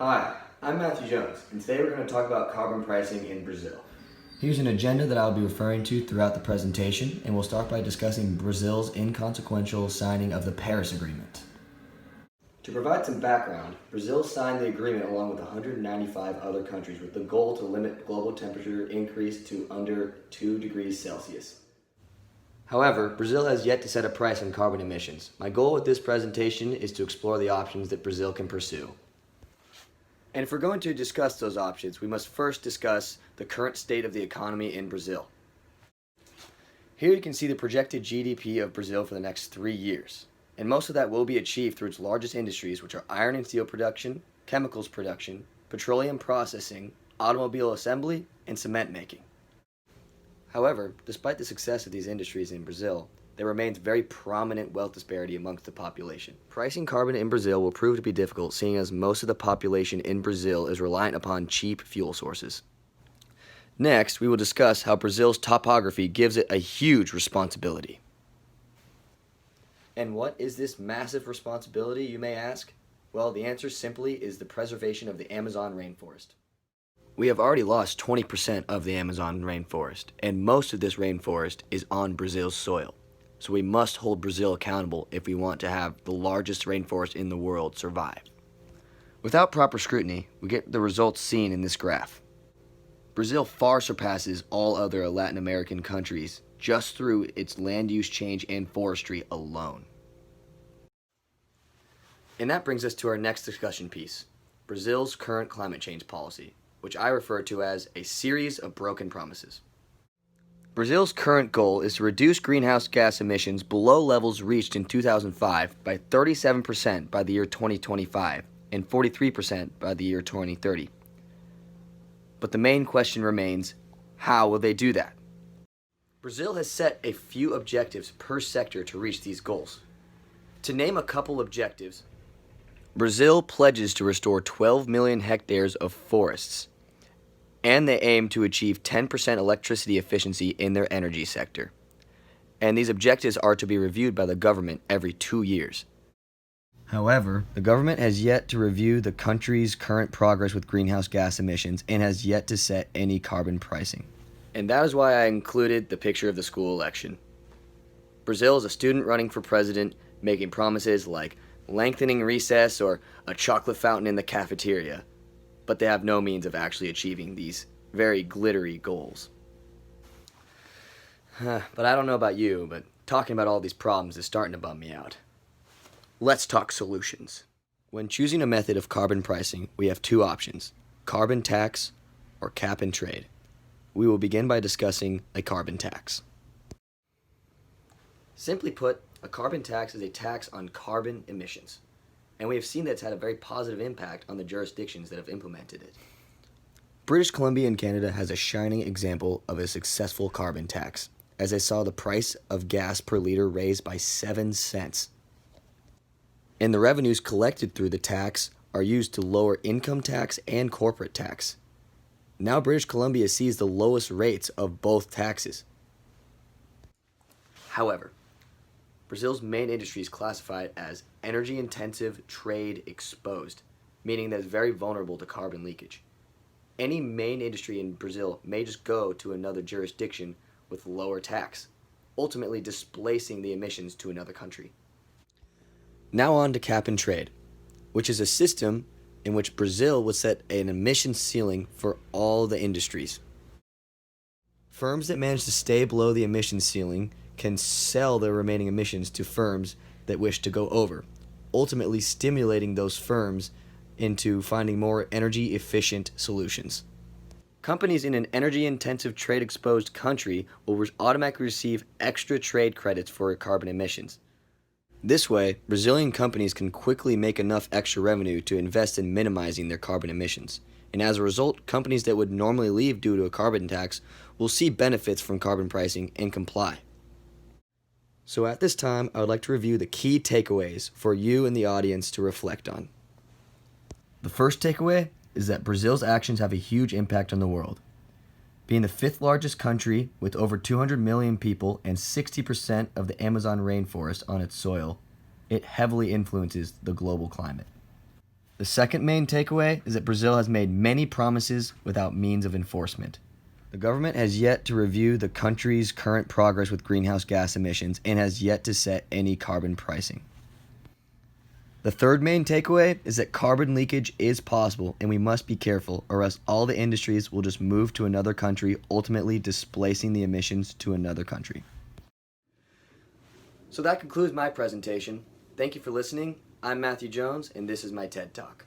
Hi, I'm Matthew Jones, and today we're going to talk about carbon pricing in Brazil. Here's an agenda that I'll be referring to throughout the presentation, and we'll start by discussing Brazil's inconsequential signing of the Paris Agreement. To provide some background, Brazil signed the agreement along with 195 other countries with the goal to limit global temperature increase to under 2 degrees Celsius. However, Brazil has yet to set a price on carbon emissions. My goal with this presentation is to explore the options that Brazil can pursue. And if we're going to discuss those options, we must first discuss the current state of the economy in Brazil. Here you can see the projected GDP of Brazil for the next 3 years. And most of that will be achieved through its largest industries, which are iron and steel production, chemicals production, petroleum processing, automobile assembly, and cement making. However, despite the success of these industries in Brazil, there remains very prominent wealth disparity amongst the population. Pricing carbon in Brazil will prove to be difficult, seeing as most of the population in Brazil is reliant upon cheap fuel sources. Next, we will discuss how Brazil's topography gives it a huge responsibility. And what is this massive responsibility, you may ask? Well, the answer simply is the preservation of the Amazon rainforest. We have already lost 20% of the Amazon rainforest, and most of this rainforest is on Brazil's soil. So we must hold Brazil accountable if we want to have the largest rainforest in the world survive. Without proper scrutiny, we get the results seen in this graph. Brazil far surpasses all other Latin American countries just through its land use change and forestry alone. And that brings us to our next discussion piece, Brazil's current climate change policy, which I refer to as a series of broken promises. Brazil's current goal is to reduce greenhouse gas emissions below levels reached in 2005 by 37% by the year 2025 and 43% by the year 2030. But the main question remains, how will they do that? Brazil has set a few objectives per sector to reach these goals. To name a couple objectives, Brazil pledges to restore 12 million hectares of forests, and they aim to achieve 10% electricity efficiency in their energy sector. And these objectives are to be reviewed by the government every 2 years. However, the government has yet to review the country's current progress with greenhouse gas emissions and has yet to set any carbon pricing. And that is why I included the picture of the school election. Brazil is a student running for president, making promises like lengthening recess or a chocolate fountain in the cafeteria, but they have no means of actually achieving these very glittery goals. But I don't know about you, but talking about all these problems is starting to bum me out. Let's talk solutions. When choosing a method of carbon pricing, we have two options, carbon tax or cap and trade. We will begin by discussing a carbon tax. Simply put, a carbon tax is a tax on carbon emissions, and we have seen that it's had a very positive impact on the jurisdictions that have implemented it. British Columbia in Canada has a shining example of a successful carbon tax, as they saw the price of gas per liter raised by 7 cents. And the revenues collected through the tax are used to lower income tax and corporate tax. Now British Columbia sees the lowest rates of both taxes. However, Brazil's main industry is classified as energy-intensive trade exposed, meaning that it's very vulnerable to carbon leakage. Any main industry in Brazil may just go to another jurisdiction with lower tax, ultimately displacing the emissions to another country. Now on to cap and trade, which is a system in which Brazil would set an emission ceiling for all the industries. Firms that manage to stay below the emission ceiling can sell their remaining emissions to firms that wish to go over, ultimately stimulating those firms into finding more energy-efficient solutions. Companies in an energy-intensive trade-exposed country will automatically receive extra trade credits for carbon emissions. This way, Brazilian companies can quickly make enough extra revenue to invest in minimizing their carbon emissions. And as a result, companies that would normally leave due to a carbon tax will see benefits from carbon pricing and comply. So at this time, I would like to review the key takeaways for you and the audience to reflect on. The first takeaway is that Brazil's actions have a huge impact on the world. Being the 5th largest country with over 200 million people and 60% of the Amazon rainforest on its soil, it heavily influences the global climate. The second main takeaway is that Brazil has made many promises without means of enforcement. The government has yet to review the country's current progress with greenhouse gas emissions and has yet to set any carbon pricing. The third main takeaway is that carbon leakage is possible and we must be careful, or else all the industries will just move to another country, ultimately displacing the emissions to another country. So that concludes my presentation. Thank you for listening. I'm Matthew Jones, and this is my TED Talk.